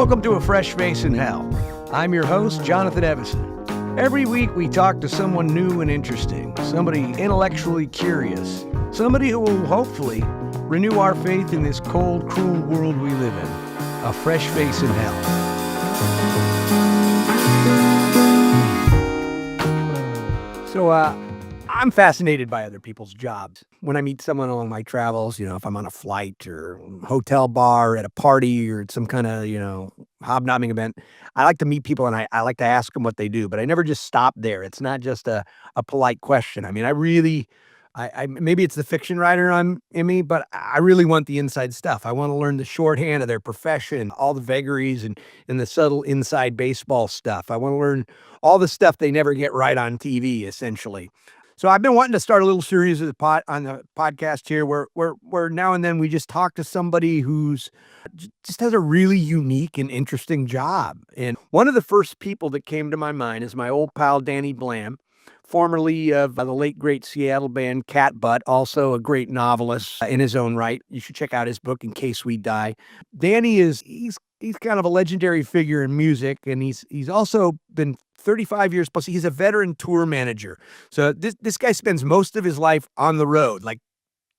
Welcome to A Fresh Face in Hell. I'm your host, Jonathan Evison. Every week we talk to someone new and interesting, somebody intellectually curious, somebody who will hopefully renew our faith in this cold, cruel world we live in. A Fresh Face in Hell. So, I'm fascinated by other people's jobs. When I meet someone along my travels, if I'm on a flight or hotel bar at a party or at some kind of, hobnobbing event, I like to meet people and I like to ask them what they do, but I never just stop there. It's not just a polite question. I mean, I maybe it's the fiction writer in me, but I really want the inside stuff. I want to learn the shorthand of their profession, all the vagaries and the subtle inside baseball stuff. I want to learn all the stuff they never get right on TV, essentially. So I've been wanting to start a little series of on the podcast here where now and then we just talk to somebody who's just has a really unique and interesting job. And one of the first people that came to my mind is my old pal, Danny Blam, formerly of the late, great Seattle band Cat Butt, also a great novelist in his own right. You should check out his book, In Case We Die. Danny he's kind of a legendary figure in music, and he's also been 35 years plus. He's a veteran tour manager. So this guy spends most of his life on the road, like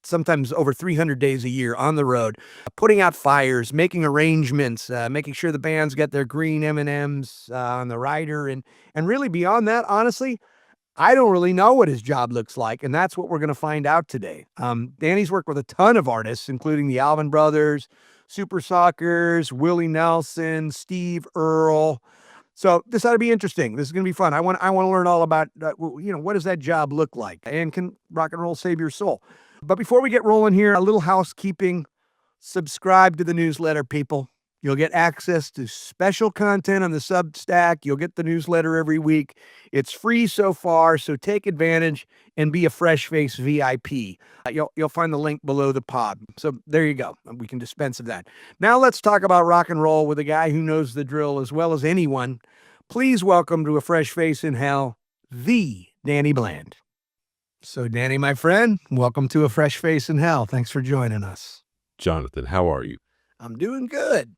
sometimes over 300 days a year on the road, putting out fires, making arrangements, making sure the bands get their green M&Ms on the rider. And really beyond that, honestly, I don't really know what his job looks like, and that's what we're going to find out today. Danny's worked with a ton of artists, including the Alvin Brothers, Supersuckers, Willie Nelson, Steve Earle. So this ought to be interesting. This is going to be fun. I want to learn all about, what does that job look like? And can rock and roll save your soul? But before we get rolling here, a little housekeeping. Subscribe to the newsletter, people. You'll get access to special content on the Substack. You'll get the newsletter every week. It's free so far, so take advantage and be a Fresh Face VIP. You'll find the link below the pod. So there you go. We can dispense of that. Now let's talk about rock and roll with a guy who knows the drill as well as anyone. Please welcome to A Fresh Face in Hell, the Danny Bland. So Danny, my friend, welcome to A Fresh Face in Hell. Thanks for joining us. Jonathan, how are you? I'm doing good.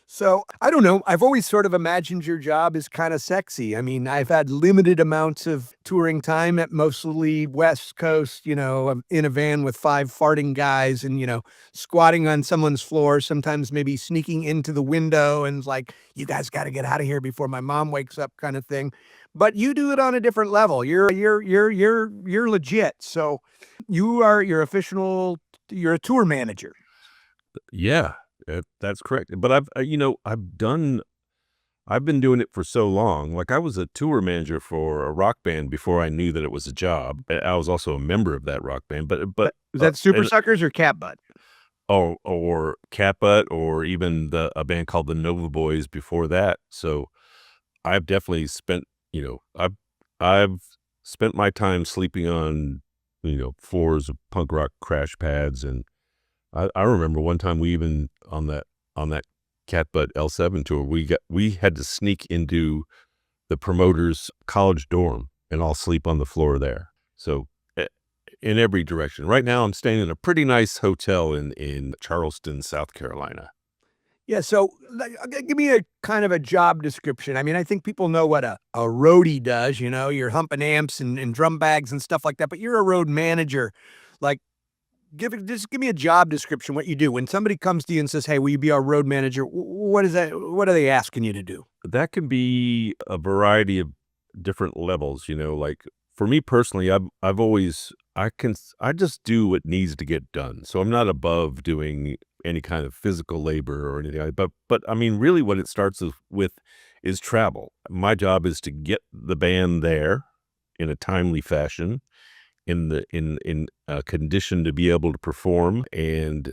So I don't know. I've always sort of imagined your job as kind of sexy. I mean, I've had limited amounts of touring time at mostly West Coast, in a van with 5 farting guys and, squatting on someone's floor, sometimes maybe sneaking into the window and like, you guys got to get out of here before my mom wakes up kind of thing. But you do it on a different level. You're legit. So you're a tour manager. Yeah. That's correct. But I've been doing it for so long. Like I was a tour manager for a rock band before I knew that it was a job. I was also a member of that rock band. But is that Supersuckers or Cat Butt? Or Cat Butt, or even a band called the Nova Boys before that. So I've definitely spent, I've spent my time sleeping on, floors of punk rock crash pads. And I remember one time we even on that Cat Butt L7 tour, we had to sneak into the promoter's college dorm and all sleep on the floor there. So in every direction. Right now I'm staying in a pretty nice hotel in Charleston, South Carolina. Yeah. So give me a kind of a job description. I mean, I think people know what a roadie does, you're humping amps and drum bags and stuff like that, but you're a road manager. Like, give me a job description, what you do. When somebody comes to you and says, hey, will you be our road manager? What is that? What are they asking you to do? That can be a variety of different levels, like for me personally, I just do what needs to get done. So I'm not above doing any kind of physical labor or anything like that. But I mean, really what it starts with is travel. My job is to get the band there in a timely fashion, in a condition to be able to perform, and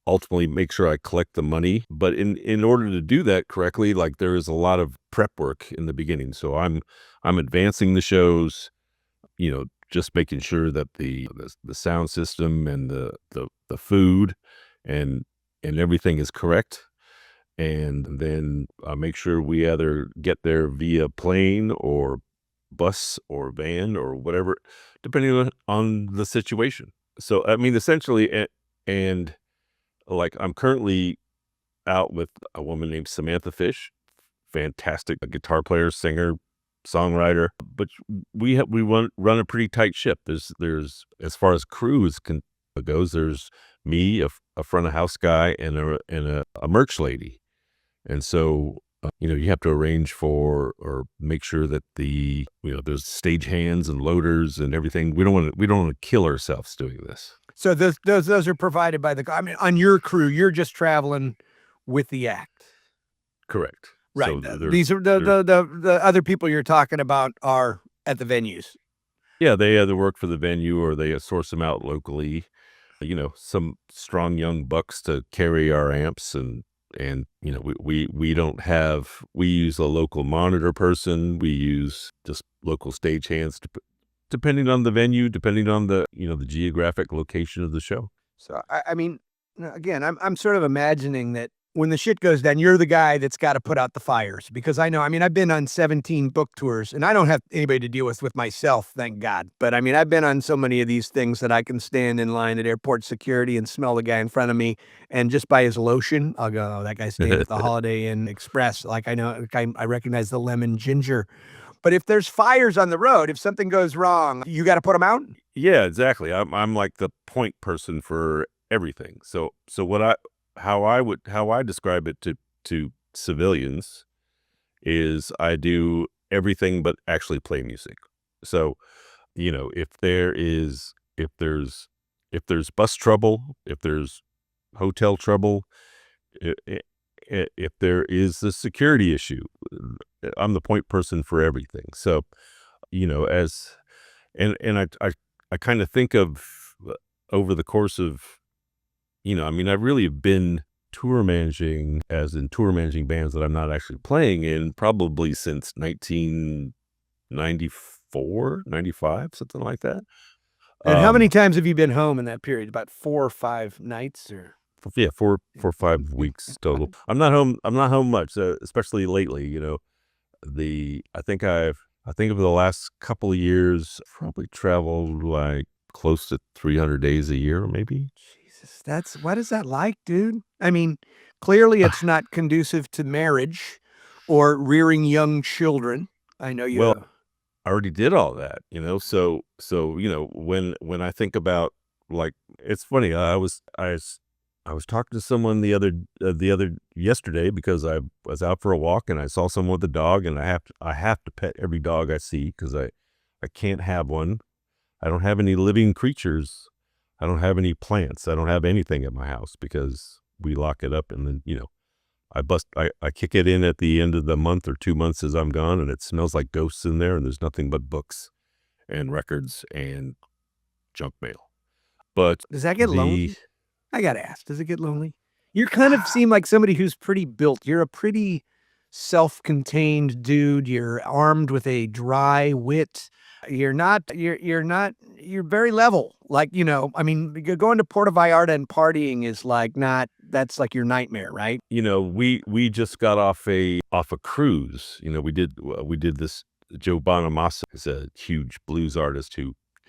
ultimately make sure I collect the money. But in order to do that correctly, like there is a lot of prep work in the beginning. So I'm advancing the shows, just making sure that the sound system and the food and everything is correct. And then make sure we either get there via plane or bus or van or whatever, depending on the situation. So, I mean, essentially, and like I'm currently out with a woman named Samantha Fish, fantastic guitar player, singer, songwriter. But we run a pretty tight ship. There's as far as goes, there's me, a front of house guy, and a merch lady. And so, you have to arrange for or make sure that there's stage hands and loaders and everything. We don't want to kill ourselves doing this. So those are provided by on your crew, you're just traveling with the act. Correct. Right. So These are the other people you're talking about are at the venues. yeah, they either work for the venue or they source them out locally. Some strong young bucks to carry our amps and we don't have, we use a local monitor person. We use just local stage hands depending on the venue, depending on the geographic location of the show. So, I mean, again, I'm sort of imagining that when the shit goes down, you're the guy that's got to put out the fires, because I know, I've been on 17 book tours and I don't have anybody to deal with myself, thank God. But I've been on so many of these things that I can stand in line at airport security and smell the guy in front of me. And just by his lotion, I'll go, oh, that guy's staying at the Holiday Inn Express. Like I recognize the lemon ginger. But if there's fires on the road, if something goes wrong, you got to put them out? Yeah, exactly. I'm like the point person for everything. So how I describe it to civilians is I do everything but actually play music. So, if there's bus trouble, if there's hotel trouble, if there is a security issue, I'm the point person for everything. So, I kind of think of over the course of, I really have been tour managing bands that I'm not actually playing in probably since 1994, 95, something like that. And how many times have you been home in that period? About 4 or 5 nights, or? Yeah, 4 or 5 weeks total. I'm not home much, especially lately. I think over the last couple of years, probably traveled like close to 300 days a year, maybe. Jesus, what is that like, dude? Clearly it's not conducive to marriage or rearing young children. I know you. Well, I already did all that, so when I think about, like, it's funny. I was talking to someone the other yesterday because I was out for a walk and I saw someone with a dog, and I have to pet every dog I see because I can't have one. I don't have any living creatures. I don't have any plants. I don't have anything at my house because we lock it up, and then I kick it in at the end of the month or 2 months as I'm gone, and it smells like ghosts in there, and there's nothing but books and records and junk mail. But does that get lonely? I gotta ask, does it get lonely? You kind of seem like somebody who's pretty built. You're a pretty self-contained dude. You're armed with a dry wit. You're very level. Like, going to Puerto Vallarta and partying is that's like your nightmare, right? We just got off a cruise. We did this. Joe Bonamassa is a huge blues artist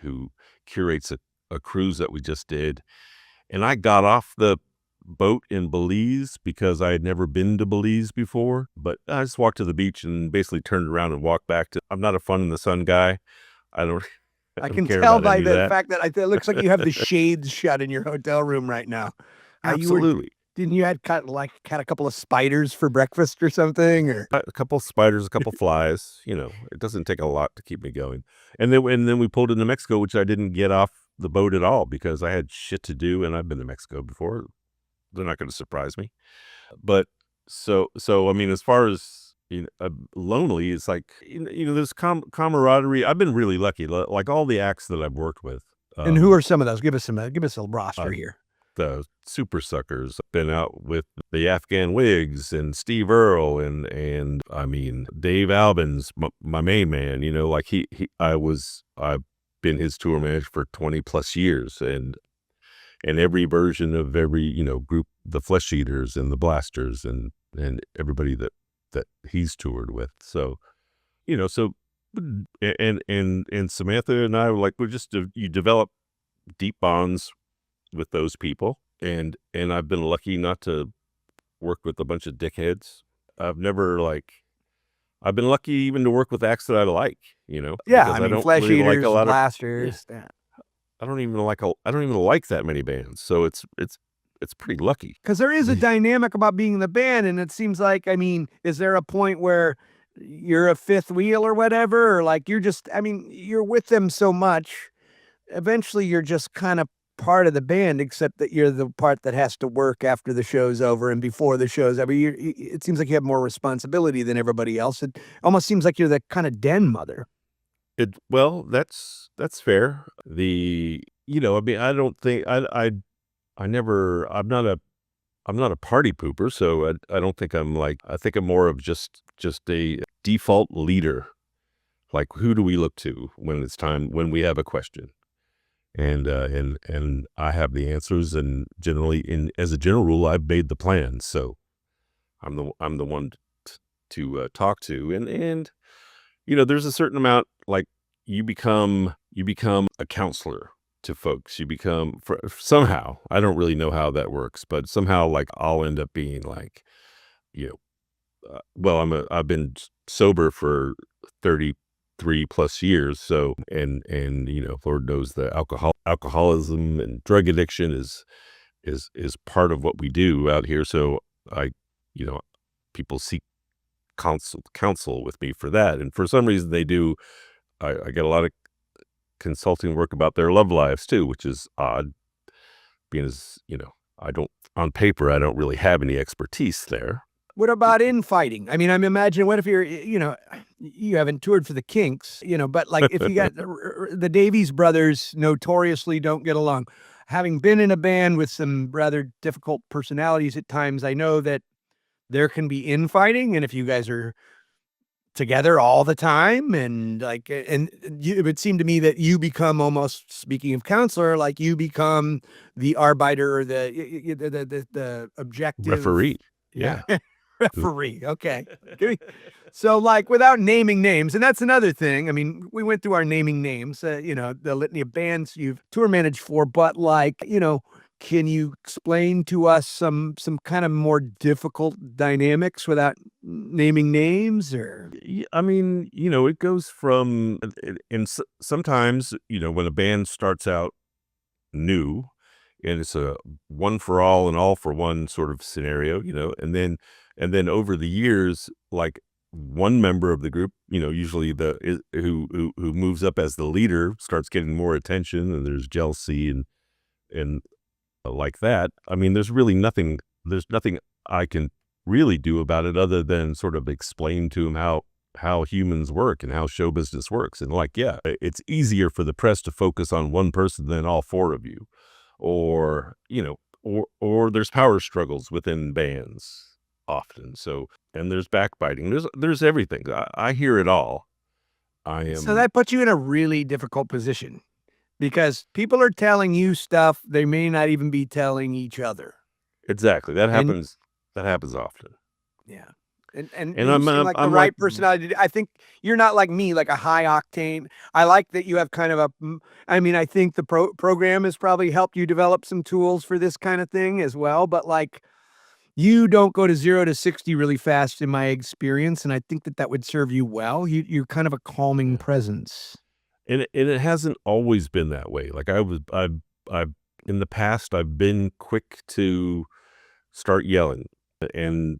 who curates a cruise that we just did. And I got off the boat in Belize because I had never been to Belize before, but I just walked to the beach and basically turned around and walked back I'm not a fun in the sun guy. I can tell by the fact that it looks like you have the shades shut in your hotel room right now. Absolutely. Didn't you had a couple of spiders for breakfast or something, or a couple of spiders, a couple of flies? It doesn't take a lot to keep me going. And then we pulled into Mexico, which I didn't get off the boat at all because I had shit to do, and I've been to Mexico before. They're not going to surprise me. But so as far as lonely, it's like there's camaraderie. I've been really lucky, like all the acts that I've worked with. And who are some of those? Give us a roster here. The Supersuckers. I've been out with the Afghan Wigs and Steve Earle and Dave Alvin's my main man. I've been his tour manager for 20 plus years, and every version of every group, the Flesh Eaters and the Blasters and everybody that he's toured with. So and Samantha and I were like, you develop deep bonds with those people, and I've been lucky not to worked with a bunch of dickheads. I've never I've been lucky even to work with acts that I like, Yeah, because I I mean, don't Flesh really like a Eaters, lot of yeah, Blasters. Yeah. I don't even like that many bands. So it's pretty lucky. Because there is a dynamic about being in the band, and it seems like, I mean, is there a point where you're a fifth wheel or whatever, or like you're just, I mean, you're with them so much, eventually you're just kind of part of the band, except that you're the part that has to work after the show's over and before the show's over. It seems like you have more responsibility than everybody else. It almost seems like you're the kind of den mother. Well, that's fair. I mean, I don't think I never I'm not a party pooper, so I don't think I think I'm more of just a default leader. Like, who do we look to when we have a question? And I have the answers, and generally, as a general rule, I've made the plans, so I'm the one to talk to, and there's a certain amount, like, you become a counselor to folks. You become, somehow, I don't really know how that works, but somehow, like, I'll end up being like, you well, I've been sober for 33 plus years. So, and Lord knows the alcoholism and drug addiction is part of what we do out here. So I, you know, people seek counsel with me for that. And for some reason they do. I get a lot of consulting work about their love lives too, which is odd, being as, I don't, on paper, I don't really have any expertise there. What about infighting? I mean, I'm imagining, what if you're, you haven't toured for the Kinks, but like if you got the Davies brothers notoriously don't get along. Having been in a band with some rather difficult personalities at times, I know that there can be infighting. And if you guys are together all the time and like, it would seem to me that you become, almost speaking of counselor, like you become the arbiter or the objective Referee. Yeah. referee. Okay. So, like, without naming names, and that's another thing. I mean, we went through our naming names, the litany of bands you've tour managed for, but like, can you explain to us some kind of more difficult dynamics without naming names? Or I mean, it goes from, and sometimes, when a band starts out new, and it's a one for all and all for one sort of scenario, and then over the years, like, one member of the group, usually who moves up as the leader, starts getting more attention, and there's jealousy and like that. I mean, there's nothing I can really do about it other than sort of explain to him how humans work and how show business works. And like, yeah, it's easier for the press to focus on one person than all four of you, or, or there's power struggles within bands often. So, and there's backbiting, there's everything. I hear it all. so that puts you in a really difficult position because people are telling you stuff they may not even be telling each other. Exactly. That happens often. Yeah. And And you seem like the I'm right like, personality. I think you're not like me, like a high octane. I like that you have kind of I mean, I think the program has probably helped you develop some tools for this kind of thing as well. But like, you don't go to 0 to 60 really fast in my experience. And I think that would serve you well. You're kind of a calming yeah. presence. And it hasn't always been that way. Like, I've in the past, I've been quick to start yelling, and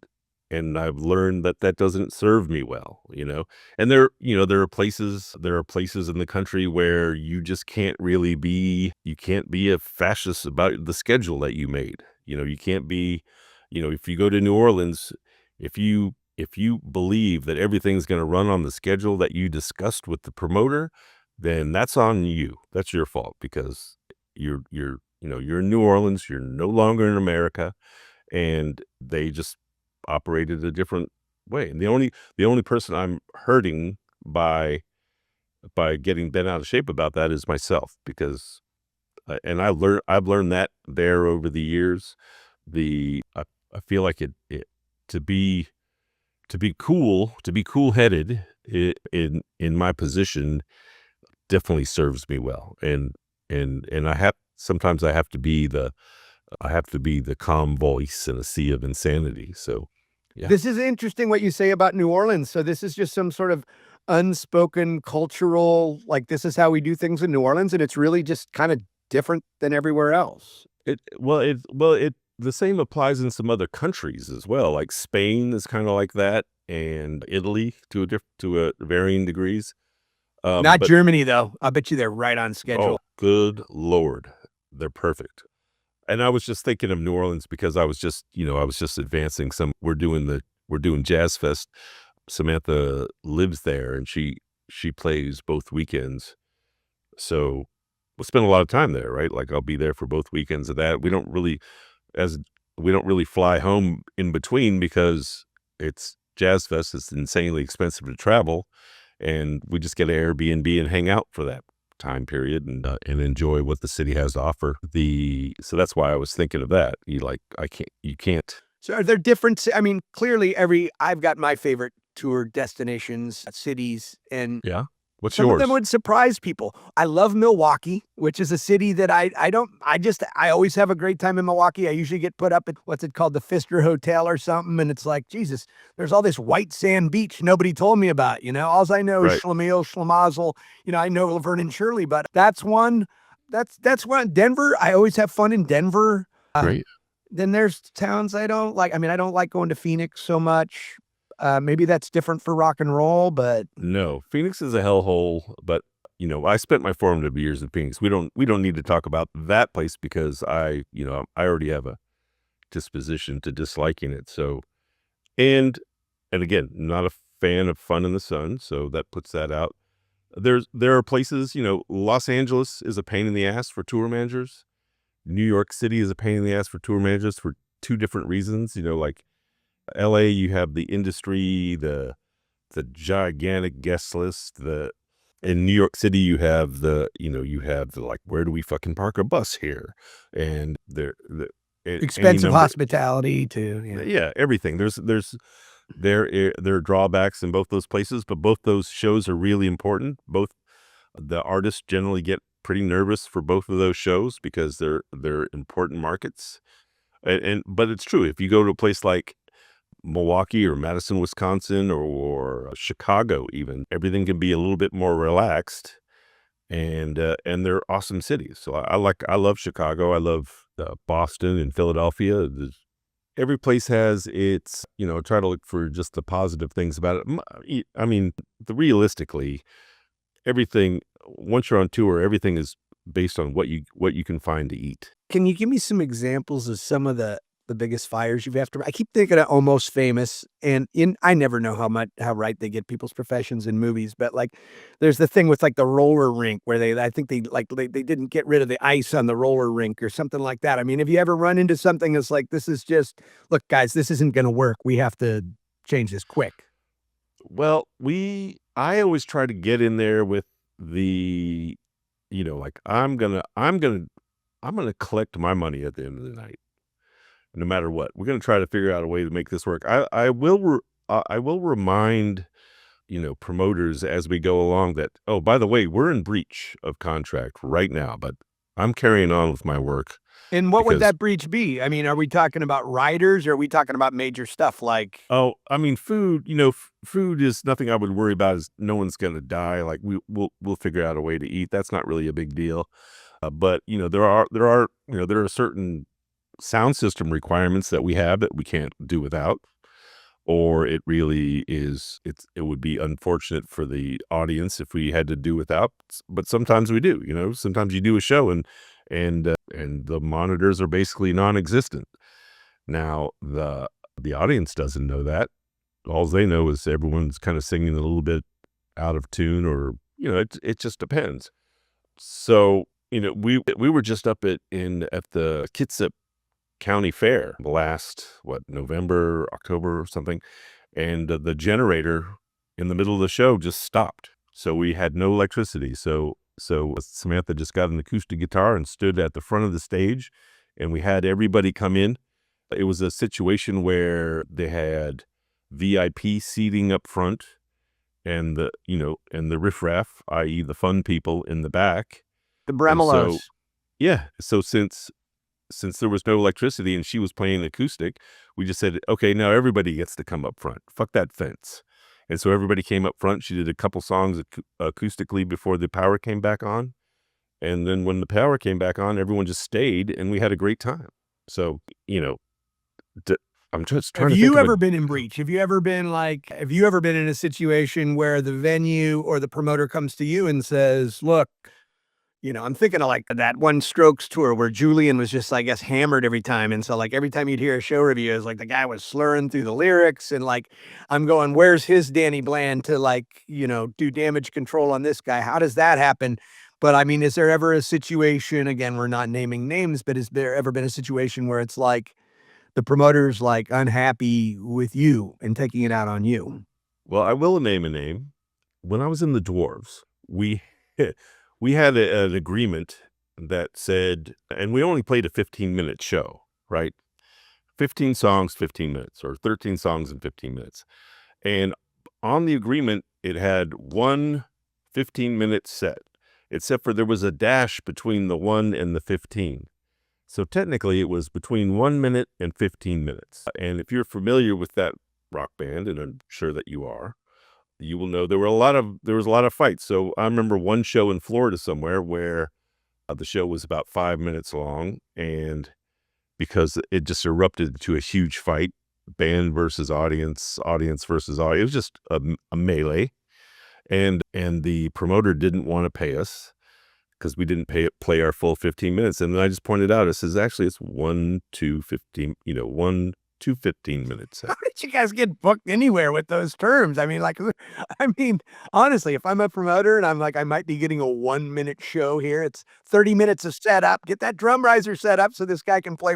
I've learned that doesn't serve me well, And there are places in the country where you just can't really you can't be a fascist about the schedule that you made. You can't be, if you go to New Orleans, if you believe that everything's going to run on the schedule that you discussed with the promoter, then that's on you. That's your fault, because you're in New Orleans, you're no longer in America, and they just operated a different way. And the only person I'm hurting by getting bent out of shape about that is myself, because and I've learned that there over the years. I feel like to be cool headed in my position definitely serves me well. And sometimes I have to be I have to be the calm voice in a sea of insanity. So, yeah. This is interesting what you say about New Orleans. So this is just some sort of unspoken cultural, like this is how we do things in New Orleans, and it's really just kind of different than everywhere else. It the same applies in some other countries as well. Like Spain is kind of like that, and Italy to a varying degrees. Not But Germany though. I bet you they're right on oh, schedule. good Lord, they're perfect. And I was just thinking of New Orleans because I was just advancing some. We're doing Jazz Fest. Samantha lives there, and she plays both weekends. So we'll spend a lot of time there, right? Like I'll be there for both weekends of that. As we don't really fly home in between because it's Jazz Fest. It's insanely expensive to travel, and we just get an Airbnb and hang out for that time period and enjoy what the city has to offer. So that's why I was thinking of that. You can't. So are there different, I mean, clearly I've got my favorite tour destinations, cities, and Yeah. What's some of yours? them would surprise people. I love Milwaukee, which is a city that I always have a great time in Milwaukee. I usually get put up at what's it called, the Pfister Hotel or something, and it's like, Jesus, there's all this white sand beach nobody told me about, All I know is Right. Schlemiel, Schlemazel, I know Laverne and Shirley, but that's one. That's one. Denver, I always have fun in Denver. Great. Then there's towns I don't like. I mean, I don't like going to Phoenix so much. Maybe that's different for rock and roll, but No, Phoenix is a hellhole, but I spent my formative years in Phoenix. We don't need to talk about that place because I already have a disposition to disliking it. So, and again, not a fan of fun in the sun, so that puts that out. There are places, Los Angeles is a pain in the ass for tour managers. New York City is a pain in the ass for tour managers for two different reasons. Like LA, you have the industry, the gigantic guest list. In New York City, you have like, where do we fucking park a bus here? And any expensive number, hospitality too. Yeah. yeah, everything. There are drawbacks in both those places, but both those shows are really important. Both the artists generally get pretty nervous for both of those shows because they're important markets. But it's true. If you go to a place like Milwaukee or Madison, Wisconsin, or Chicago, even, everything can be a little bit more relaxed, and they're awesome cities. So I love Chicago. I love Boston and Philadelphia. Every place has its, try to look for just the positive things about it. I mean, realistically, everything, once you're on tour, everything is based on what you can find to eat. Can you give me some examples of some of the biggest fires you've after? I keep thinking of Almost Famous, and I never know how right they get people's professions in movies, but like there's the thing with like the roller rink where I think they didn't get rid of the ice on the roller rink or something like that. I mean, have you ever run into something that's like, this is just, look guys, this isn't going to work. We have to change this quick. Well, I always try to get in there with the, like I'm gonna collect my money at the end of the night, no matter what. We're gonna try to figure out a way to make this work. I will remind promoters as we go along that, oh, by the way, we're in breach of contract right now, but I'm carrying on with my work. And what would Because, that breach be? I mean, are we talking about riders or are we talking about major stuff like? oh, I mean, food, food is nothing I would worry about. Is no one's going to die. Like we'll figure out a way to eat. That's not really a big deal. But there are certain sound system requirements that we have that we can't do without, or it would be unfortunate for the audience if we had to do without. But sometimes we do. Sometimes you do a show and the monitors are basically non-existent. Now the audience doesn't know that. All they know is everyone's kind of singing a little bit out of tune, or it just depends. So we were just up at the Kitsap County Fair last November, October or something, and the generator in the middle of the show just stopped. So we had no electricity. So Samantha just got an acoustic guitar and stood at the front of the stage, and we had everybody come in. It was a situation where they had VIP seating up front, and the riffraff, i.e. the fun people, in the back. The And so, Bremelos. yeah. So since there was no electricity and she was playing acoustic, we just said, okay, now everybody gets to come up front. Fuck that fence. And so everybody came up front. She did a couple songs acoustically before the power came back on. And then when the power came back on, everyone just stayed and we had a great time. So, I'm just trying Have to you think of ever been in breach? Have you ever been in a situation where the venue or the promoter comes to you and says, look, I'm thinking of like that one Strokes tour where Julian was just, I guess, hammered every time. And so like every time you'd hear a show review, it's like the guy was slurring through the lyrics and like, I'm going, where's his Danny Bland to like, do damage control on this guy? How does that happen? But I mean, is there ever a situation, again, we're not naming names, but has there ever been a situation where it's like the promoter's like unhappy with you and taking it out on you? Well, I will name a name. When I was in the Dwarves, we we had an agreement that said, and we only played a 15-minute show, right? 15 songs, 15 minutes, or 13 songs in 15 minutes. And on the agreement, it had one 15-minute set, except for there was a dash between the 1 and the 15. So technically, it was between 1 minute and 15 minutes. And if you're familiar with that rock band, and I'm sure that you are, you will know there was a lot of fights. So I remember one show in Florida somewhere where the show was about 5 minutes long, and because it just erupted into a huge fight, band versus audience, audience versus audience. It was just a melee, and the promoter didn't want to pay us because we didn't play our full 15 minutes. And then I just pointed out, it says, actually, it's 1, 2, 15, 1, 2, 15 minutes. How did you guys get booked anywhere with those terms? I mean, honestly, if I'm a promoter and I'm like, I might be getting a 1-minute show here, it's 30 minutes of setup. Get that drum riser set up so this guy can play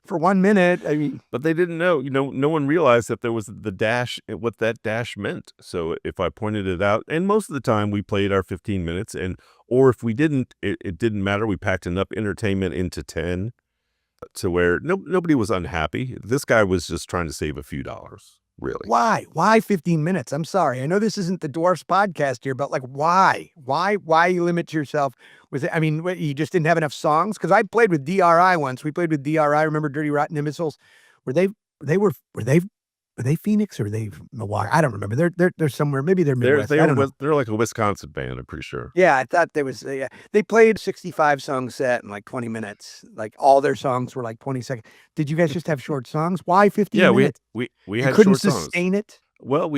for 1 minute. I mean, but they didn't know, no one realized that there was the dash, what that dash meant. So if I pointed it out, and most of the time we played our 15 minutes, or if we didn't, it didn't matter. We packed enough entertainment into 10 to where nobody was unhappy. This guy was just trying to save a few dollars, really. why? Why 15 minutes? I'm sorry. I know this isn't the Dwarfs podcast here, but like, why? Why limit yourself with it? I mean, what, you just didn't have enough songs? Because I played with DRI once. We played with DRI. Remember Dirty Rotten Imbeciles? Were they Phoenix or were they Milwaukee? I don't remember. They're somewhere. Maybe they're Midwest. I don't know. They're like a Wisconsin band, I'm pretty sure. Yeah, I thought there was. Yeah, they played 65 song set in like 20 minutes. Like all their songs were like 20 seconds. Did you guys just have short songs? Why 15 Yeah, minutes? we You had couldn't short songs. sustain it. Well,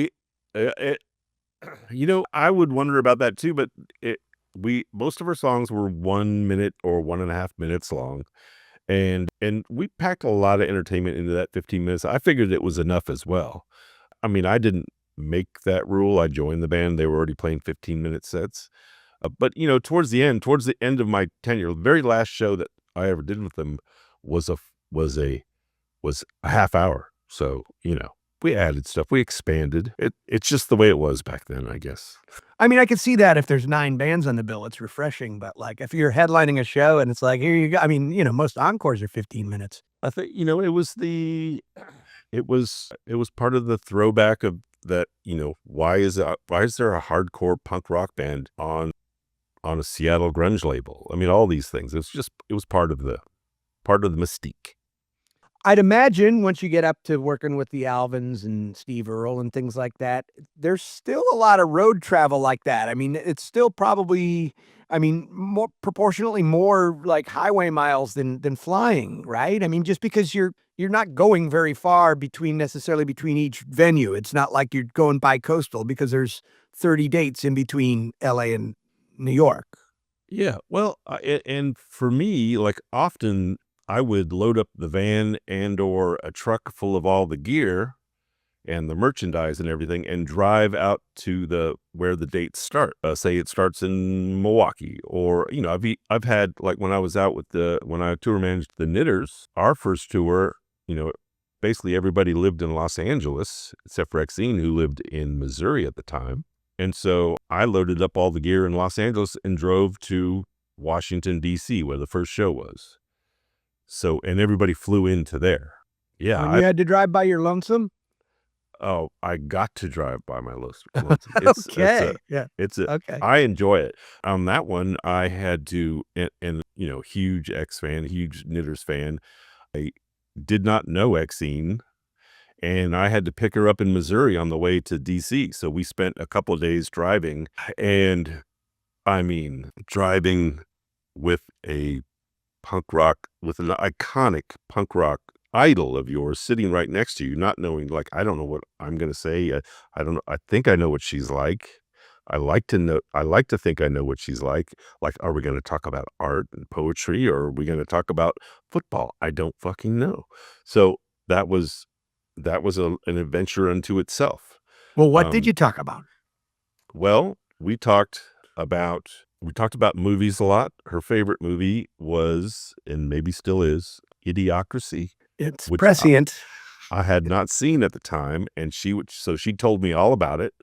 I would wonder about that too, but most of our songs were 1 minute or 1.5 minutes long. And we packed a lot of entertainment into that 15 minutes. I figured it was enough as well. I mean, I didn't make that rule. I joined the band. They were already playing 15-minute sets. But, towards the end of my tenure, the very last show that I ever did with them was a half hour. So, we added stuff. We expanded. It's just the way it was back then, I guess. I mean, I could see that if there's 9 bands on the bill, it's refreshing. But like, if you're headlining a show and it's like, here you go. I mean, most encores are 15 minutes. I think, it was part of the throwback of that, why is there a hardcore punk rock band on a Seattle grunge label? I mean, all these things. It was part of the mystique. I'd imagine once you get up to working with the Alvins and Steve Earle and things like that, there's still a lot of road travel like that. I mean, it's still probably, more proportionately more like highway miles than flying, right? I mean, just because you're not going very far necessarily between each venue. It's not like you're going bi-coastal because there's 30 dates in between LA and New York. Yeah. Well, and for me, like often I would load up the van or a truck full of all the gear and the merchandise and everything and drive out to where the dates start. Say it starts in Milwaukee, or, I've had, like when I was out when I tour managed the Knitters, our first tour, basically everybody lived in Los Angeles except for Exene, who lived in Missouri at the time. And so I loaded up all the gear in Los Angeles and drove to Washington, D.C., where the first show was. So, and everybody flew into there. Yeah. And you had to drive by your lonesome? Oh, I got to drive by my lonesome. Okay. Okay. I enjoy it. On that one, I had to, and huge X fan, huge Knitters fan. I did not know Exene, and I had to pick her up in Missouri on the way to DC. So we spent a couple of days driving, and I mean, driving with a with an iconic punk rock idol of yours sitting right next to you, not knowing, like, I don't know what I'm going to say. I don't know. I think I know what she's like. I like to think I know what she's like. Like, are we going to talk about art and poetry, or are we going to talk about football? I don't fucking know. So that was an adventure unto itself. Well, what did you talk about? Well, we talked about movies a lot. Her favorite movie was, and maybe still is, Idiocracy. It's which prescient. I had not seen at the time, and she told me all about it.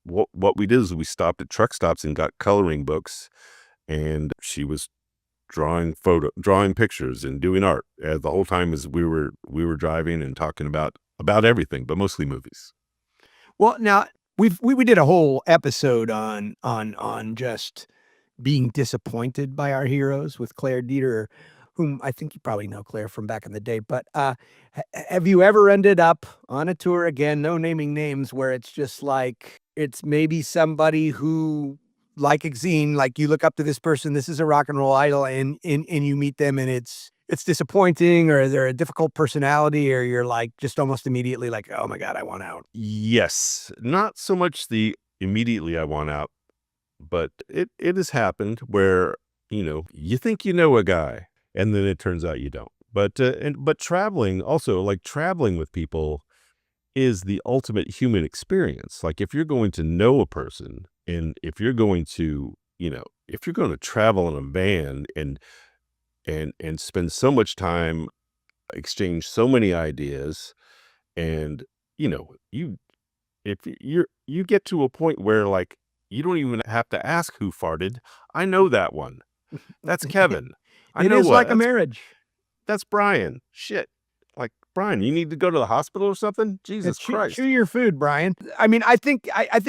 What we did is we stopped at truck stops and got coloring books, and she was drawing pictures and doing art the whole time as we were driving and talking about everything, but mostly movies. Well, now we did a whole episode on just being disappointed by our heroes with Claire Dieter, whom I think you probably know Claire from back in the day. But have you ever ended up on a tour, again, no naming names, where it's just like, it's maybe somebody who, like Exene, like you look up to this person, this is a rock and roll idol, and you meet them and it's disappointing, or they're a difficult personality, or you're like just almost immediately like, oh my God, I want out? Yes, not so much the immediately I want out, but it has happened where, you think you know a guy, and then it turns out you don't. But traveling also, like traveling with people, is the ultimate human experience. Like, if you're going to know a person, and if you're going to, travel in a van and spend so much time, exchange so many ideas, and you if you get to a point where, like, you don't even have to ask who farted. I know that one. That's Kevin. I It know is what. like a marriage. That's Brian. Shit. Like, Brian, you need to go to the hospital or something? Jesus Christ. Chew your food, Brian. I mean, I think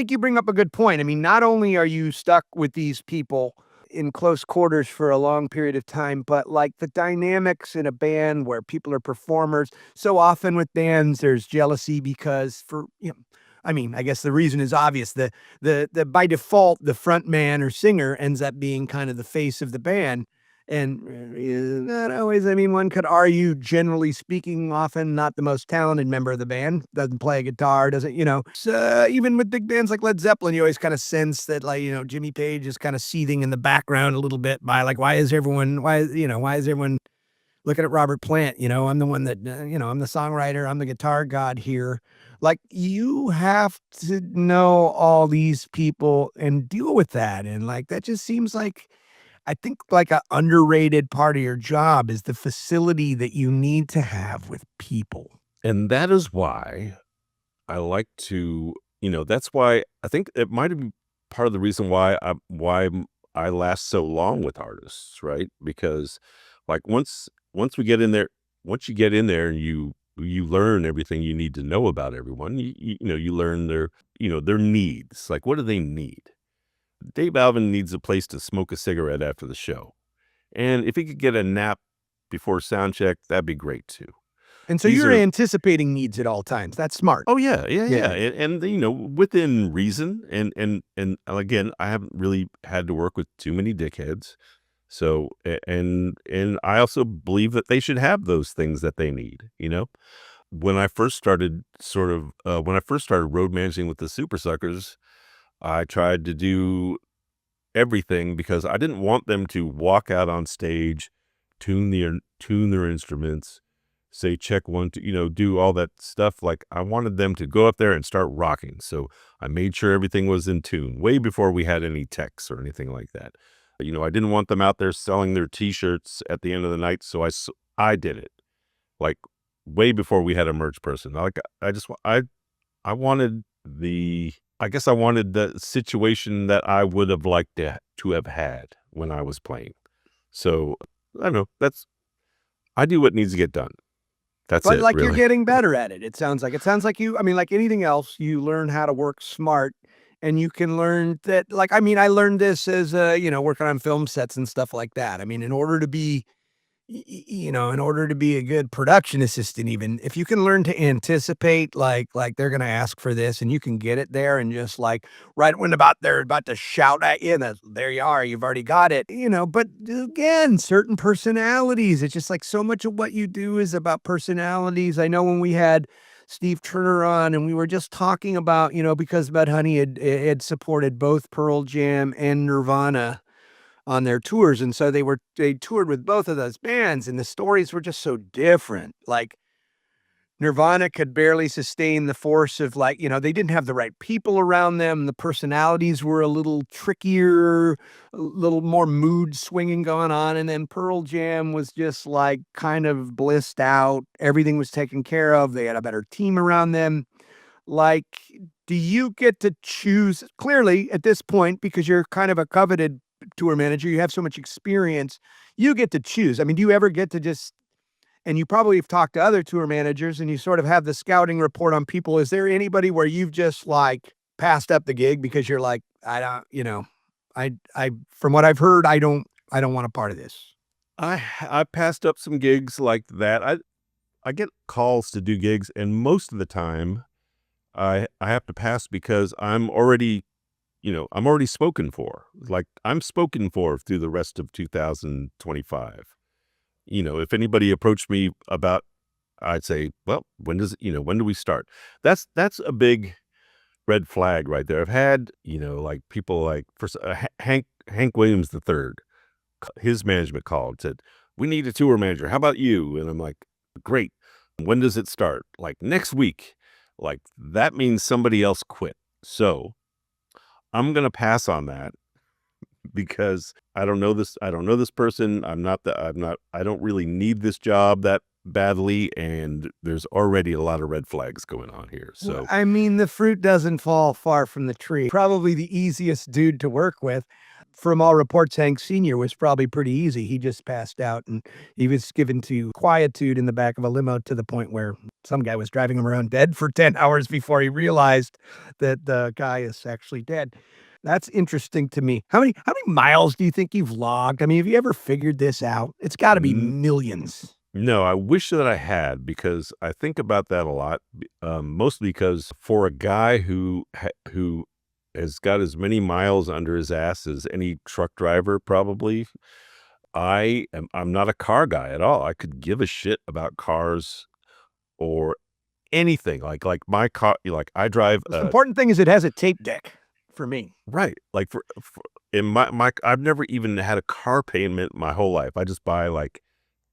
you bring up a good point. I mean, not only are you stuck with these people in close quarters for a long period of time, but like the dynamics in a band where people are performers. So often with bands, there's jealousy because I mean, I guess the reason is obvious. The by default, the front man or singer ends up being kind of the face of the band. And not always. I mean, one could argue, generally speaking, often not the most talented member of the band, doesn't play a guitar, doesn't, So even with big bands like Led Zeppelin, you always kind of sense that, like, Jimmy Page is kind of seething in the background a little bit by, like, why is everyone looking at Robert Plant? I'm the one that, I'm the songwriter, I'm the guitar god here. Like, you have to know all these people and deal with that. And like, that just seems like, I think, like, a underrated part of your job is the facility that you need to have with people. And that is why I like to, that's why I think it might have been part of the reason why I last so long with artists, right? Because, like, once you get in there and you learn everything you need to know about everyone, you learn their needs. Like, what do they need? Dave Alvin needs a place to smoke a cigarette after the show. And if he could get a nap before sound check, that'd be great too. And so you're anticipating needs at all times. That's smart. Oh yeah. And within reason. And again, I haven't really had to work with too many dickheads. So, and I also believe that they should have those things that they need, When I first started road managing with the Supersuckers, I tried to do everything because I didn't want them to walk out on stage, tune their instruments, say check one, do all that stuff. Like, I wanted them to go up there and start rocking. So I made sure everything was in tune way before we had any techs or anything like that. I didn't want them out there selling their T-shirts at the end of the night. So I did it, like, way before we had a merch person. Like, I wanted the situation that I would have liked to have had when I was playing. So I don't know. I do what needs to get done. That's but it. Like, really. You're getting better at it. It sounds like you, I mean, like anything else, you learn how to work smart And you can learn that, like, I mean, I learned this as, working on film sets and stuff like that. I mean, in order to be, in order to be a good production assistant, even if you can learn to anticipate, like they're going to ask for this and you can get it there and just like right when they're about to shout at you, and there you are, you've already got it, but again, certain personalities, it's just like so much of what you do is about personalities. I know when we had Steve Turner on and we were just talking about, because Mud Honey had supported both Pearl Jam and Nirvana on their tours, and so they toured with both of those bands, and the stories were just so different. Like, Nirvana could barely sustain the force of, like, they didn't have the right people around them, the personalities were a little trickier, a little more mood swinging going on, and then Pearl Jam was just, like, kind of blissed out, everything was taken care of, they had a better team around them. Like, do you get to choose clearly at this point, because you're kind of a coveted tour manager, you have so much experience, you get to choose. I mean, do you ever get to just, and you probably have talked to other tour managers and you sort of have the scouting report on people. Is there anybody where you've just like passed up the gig because you're like, I don't, from what I've heard, I don't want a part of this. I passed up some gigs like that. I get calls to do gigs, and most of the time I have to pass because I'm already spoken for. Like, I'm spoken for through the rest of 2025. If anybody approached me about, I'd say, well, when do we start? That's a big red flag right there. I've had, like people like Hank Williams III, his management called, said, we need a tour manager. How about you? And I'm like, great. When does it start? Like, next week. Like, that means somebody else quit. So I'm going to pass on that because I don't know this person. I don't really need this job that badly. And there's already a lot of red flags going on here. So, I mean, the fruit doesn't fall far from the tree. Probably the easiest dude to work with. From all reports, Hank Sr. was probably pretty easy. He just passed out and he was given to quietude in the back of a limo to the point where some guy was driving him around dead for 10 hours before he realized that the guy is actually dead. That's interesting to me. How many miles do you think you've logged? I mean, have you ever figured this out? It's got to be millions. no, I wish that I had, because I think about that a lot. Mostly because for a guy who has got as many miles under his ass as any truck driver, probably, I'm not a car guy at all. I could give a shit about cars or anything. Like my car, like I drive The important thing is it has a tape deck for me. right. Like for in my I've never even had a car payment my whole life. I just buy, like,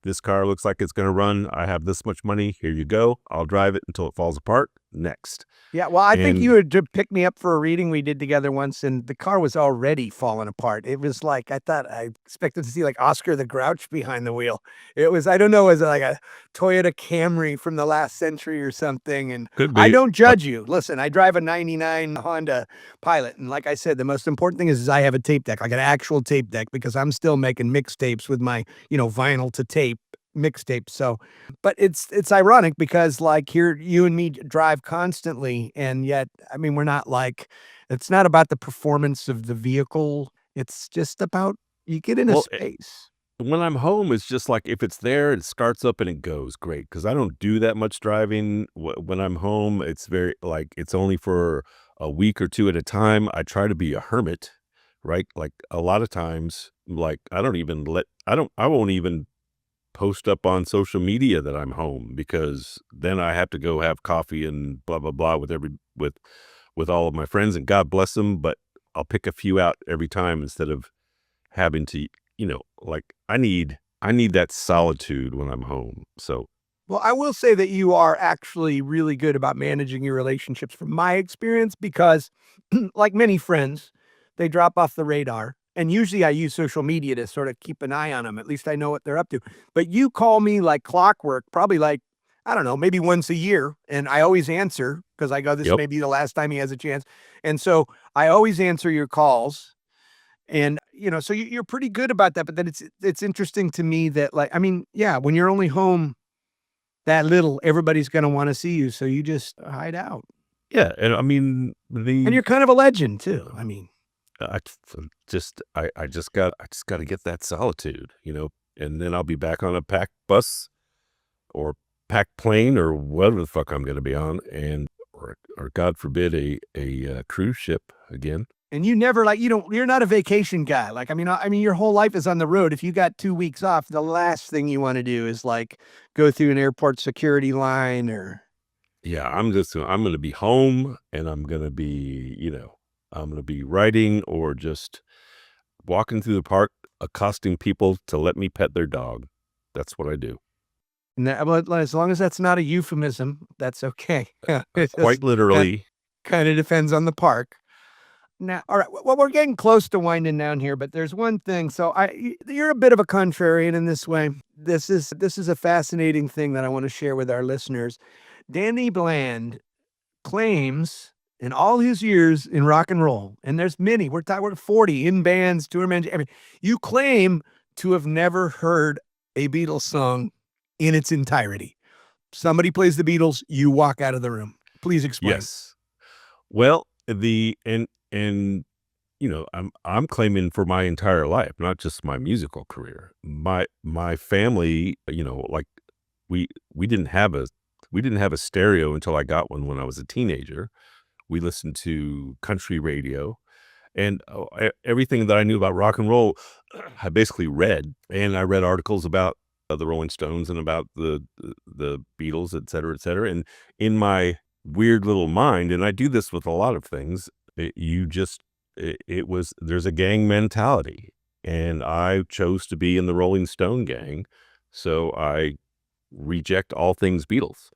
this car looks like it's going to run. I have this much money. Here you go. I'll drive it until it falls apart. Next. Yeah, well, I think And you had to pick me up for a reading we did together once, and the car was already falling apart. It was like, I thought I expected to see like Oscar the Grouch behind the wheel. It was, I don't know, was it like a Toyota Camry from the last century or something? And could I be. don't judge you. Listen, I drive a 99 Honda Pilot. And like I said, the most important thing is I have a tape deck, like an actual tape deck, because I'm still making mixtapes with my, vinyl to tape mixtape. So, but it's ironic because like here, you and me drive constantly, and yet, I mean, we're not like, it's not about the performance of the vehicle. It's just about you get in a Well, space. when I'm home, it's just like if it's there, it starts up and it goes great, because I don't do that much driving. When I'm home, it's very, like, it's only for a week or two at a time. I try to be a hermit, right? Like, a lot of times, like, I won't even post up on social media that I'm home, because then I have to go have coffee and blah blah blah with all of my friends, and God bless them, but I'll pick a few out every time instead of having to, like, I need that solitude when I'm home. So, Well, I will say that you are actually really good about managing your relationships from my experience because, like many friends, they drop off the radar. And usually I use social media to sort of keep an eye on them. At least I know what they're up to. But you call me like clockwork, probably like, I don't know, maybe once a year. And I always answer because I go, this yep. may be the last time he has a chance. And so I always answer your calls. And, so you're pretty good about that. But then it's interesting to me that, like, I mean, yeah, when you're only home that little, everybody's going to want to see you. So you just hide out. Yeah, and I mean And you're kind of a legend too. I mean, I I just got to get that solitude, and then I'll be back on a packed bus or packed plane or whatever the fuck I'm going to be on, and or God forbid a cruise ship again. and you never like, you're not a vacation guy. Like, I mean, your whole life is on the road. If you got 2 weeks off, the last thing you want to do is like go through an airport security line or. Yeah, I'm going to be home, and I'm going to be writing or just walking through the park, accosting people to let me pet their dog. That's what I do. Well, as long as that's not a euphemism, that's okay. It Quite just literally. kind of depends on the park. Now, all right. Well, we're getting close to winding down here, but there's one thing. So you're a bit of a contrarian in this way. This is a fascinating thing that I want to share with our listeners. Danny Bland claims in all his years in rock and roll, and there's many, we're 40 in bands, tour managers. I mean, you claim to have never heard a Beatles song in its entirety. Somebody plays the Beatles, you walk out of the room. Please explain. Yes. Well, and I'm claiming for my entire life, not just my musical career. My family, like we we didn't have a we didn't have a stereo until I got one when I was a teenager. We listened to country radio, and everything that I knew about rock and roll, I basically read, and I read articles about the Rolling Stones and about the Beatles, et cetera, et cetera. And in my weird little mind, and I do this with a lot of things, there's a gang mentality, and I chose to be in the Rolling Stone gang, so I reject all things Beatles.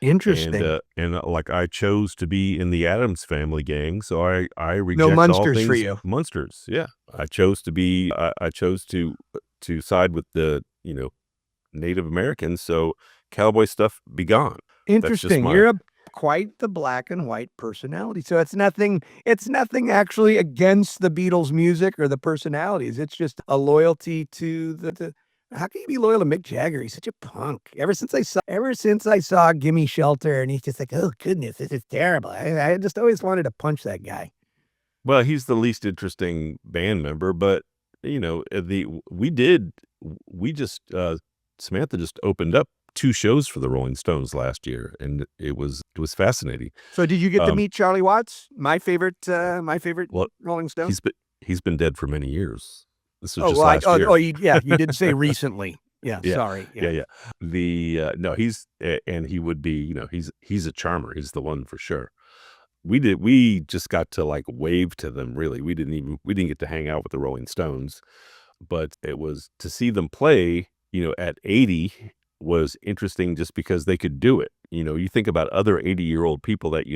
Interesting. Like I chose to be in the Addams Family gang, so I No reject all Munsters for things you. Munsters. Yeah, I chose to side with the Native Americans. So cowboy stuff be gone. That's just Interesting. my You're quite the black and white personality. So it's nothing actually against the Beatles music or the personalities. It's just a loyalty to the how can you be loyal to Mick Jagger? He's such a punk. Ever since I saw Gimme Shelter and he's just like, oh goodness, this is terrible. I just always wanted to punch that guy. well, he's the least interesting band member, but the we just Samantha just opened up 2 shows for the Rolling Stones last year, and it was fascinating. So did you get to Um, meet Charlie Watts? My favorite well, Rolling Stone? he's been dead for many years. This was Oh, just well, last year. yeah, you did say recently. Yeah, Yeah, sorry. yeah, Yeah. yeah. No, and he would be, he's a charmer. He's the one for sure. We just got to like wave to them. Really, we didn't get to hang out with the Rolling Stones, but it was to see them play. At 80 was interesting just because they could do it. You think about other 80-year-old people that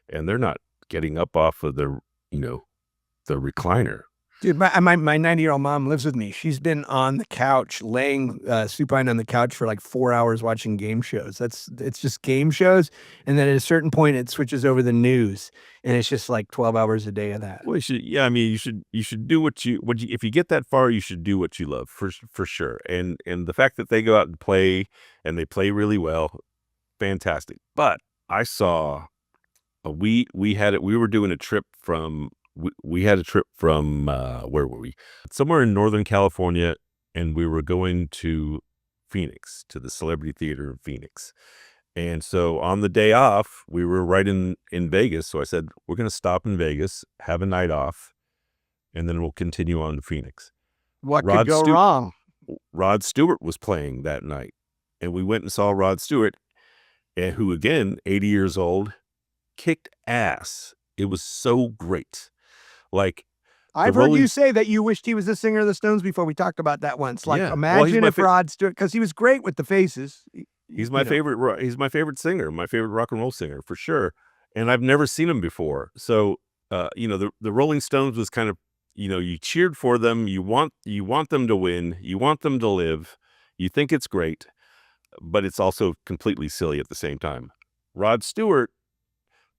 and they're not getting up off of the recliner. Dude, my 90-year-old mom lives with me. She's been on the couch, laying supine on the couch for like 4 hours watching game shows. It's just game shows, and then at a certain point, it switches over the news, and it's just like 12 hours a day of that. Well, yeah, I mean, you should do if you get that far, you should do what you love for sure. And the fact that they go out and play and they play really well, fantastic. But I saw we were doing a trip from we had a trip from where were we? Somewhere in Northern California, and we were going to Phoenix, to the Celebrity Theater in Phoenix. And so on the day off, we were right in Vegas. So I said, we're going to stop in Vegas, have a night off, and then we'll continue on to Phoenix. What could Rod go Stu- wrong? Rod Stewart was playing that night, and we went and saw Rod Stewart, who again, 80 years old, kicked ass. It was so great. Like I've heard you say that you wished he was the singer of the Stones before. We talked about that once. Like, Yeah. Well, imagine if Rod Stewart, because he was great with the Faces. he's my favorite. He's my favorite singer, my favorite rock and roll singer for sure. And I've never seen him before. So, the Rolling Stones was kind of, you cheered for them. You want them to win. You want them to live. You think it's great, but it's also completely silly at the same time. Rod Stewart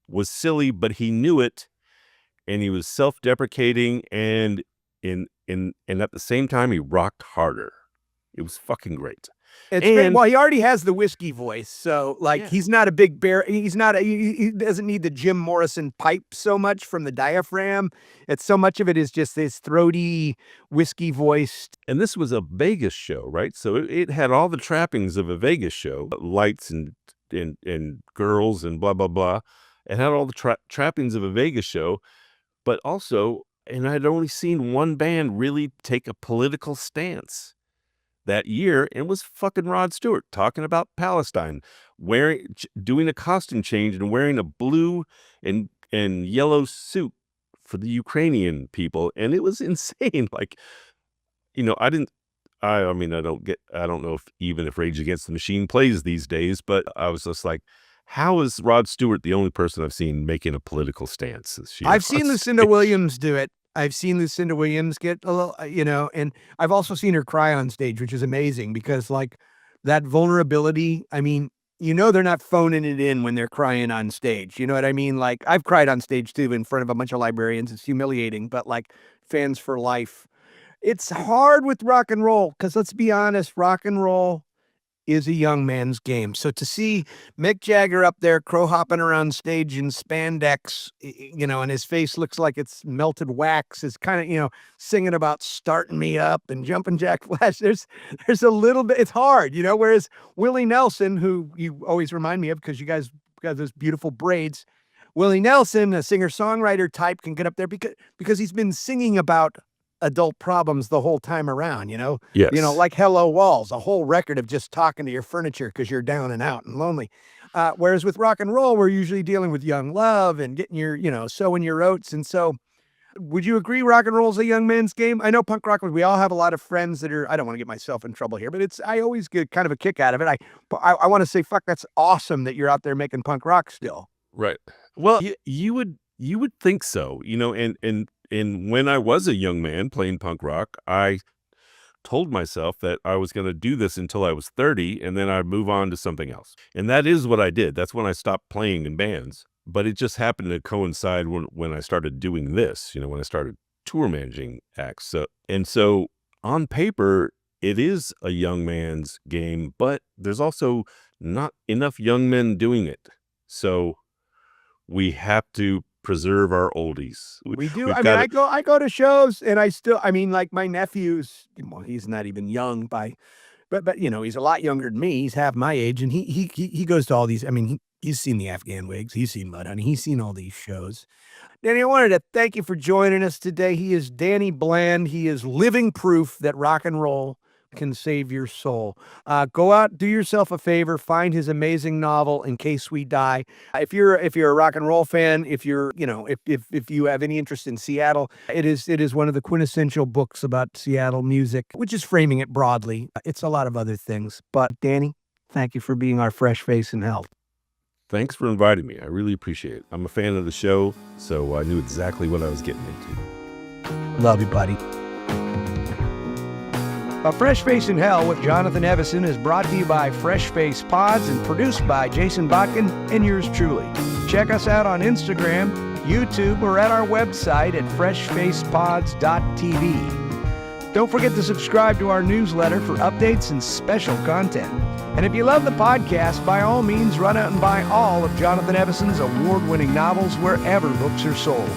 was silly, but he knew it, and he was self-deprecating, and at the same time he rocked harder. It was fucking great. It's great. And Well, he already has the whiskey voice, so, like, yeah, he's not a big bear he's not a he doesn't need the Jim Morrison pipe so much from the diaphragm. It's so much of it is just this throaty, whiskey voiced. and this was a Vegas show, right? So it had all the trappings of a Vegas show, lights and girls and blah blah blah. It had all the trappings of a Vegas show, but also, and I'd only seen one band really take a political stance that year, and it was fucking Rod Stewart talking about Palestine, doing a costume change and wearing a blue and yellow suit for the Ukrainian people, and it was insane. Like, I didn't. I mean, I don't know if Rage Against the Machine plays these days, but I was just like, how is Rod Stewart the only person I've seen making a political stance this year? I've seen Lucinda Williams do it. I've seen Lucinda Williams get a little, and I've also seen her cry on stage, which is amazing because, like, that vulnerability, I mean, they're not phoning it in when they're crying on stage. You know what I mean? Like, I've cried on stage too in front of a bunch of librarians. It's humiliating, but like fans for life. It's hard with rock and roll because let's be honest, rock and roll is a young man's game. So to see Mick Jagger up there crow hopping around stage in spandex, and his face looks like it's melted wax, is kind of, singing about starting me up and jumping Jack Flash. There's a little bit, it's hard, whereas Willie Nelson, who you always remind me of because you guys got those beautiful braids. Willie Nelson, a singer-songwriter type, can get up there because he's been singing about adult problems the whole time around, Yes. like Hello Walls, a whole record of just talking to your furniture because you're down and out and lonely. Whereas with rock and roll, we're usually dealing with young love and getting your, sowing your oats. And so would you agree rock and roll is a young man's game? I know punk rock, we all have a lot of friends that are, I don't want to get myself in trouble here, but I always get kind of a kick out of it. I want to say, fuck, that's awesome that you're out there making punk rock still. Right. Well, you would think so, and when I was a young man playing punk rock, I told myself that I was going to do this until I was 30, and then I'd move on to something else. And that is what I did. That's when I stopped playing in bands. But it just happened to coincide when I started doing this, when I started tour managing acts. So on paper, it is a young man's game, but there's also not enough young men doing it. So we have to preserve our oldies. We do. I go to shows and like my nephew's, well, he's not even young but he's a lot younger than me. He's half my age and he goes to all these. I mean, he's seen the Afghan Wigs. He's seen Mudhoney. He's seen all these shows. Danny, I wanted to thank you for joining us today. He is Danny Bland. He is living proof that rock and roll can save your soul. Go out, do yourself a favor, find his amazing novel, In Case We Die. If you're a rock and roll fan, if you're, if you have any interest in Seattle, it is one of the quintessential books about Seattle music, which is framing it broadly. It's a lot of other things. But Danny, thank you for being our fresh face in hell. Thanks for inviting me. I really appreciate it. I'm a fan of the show, so I knew exactly what I was getting into. Love you, buddy. A Fresh Face in Hell with Jonathan Evison is brought to you by Fresh Face Pods and produced by Jason Botkin and yours truly. Check us out on Instagram, YouTube, or at our website at freshfacepods.tv. Don't forget to subscribe to our newsletter for updates and special content. And if you love the podcast, by all means, run out and buy all of Jonathan Evison's award-winning novels wherever books are sold.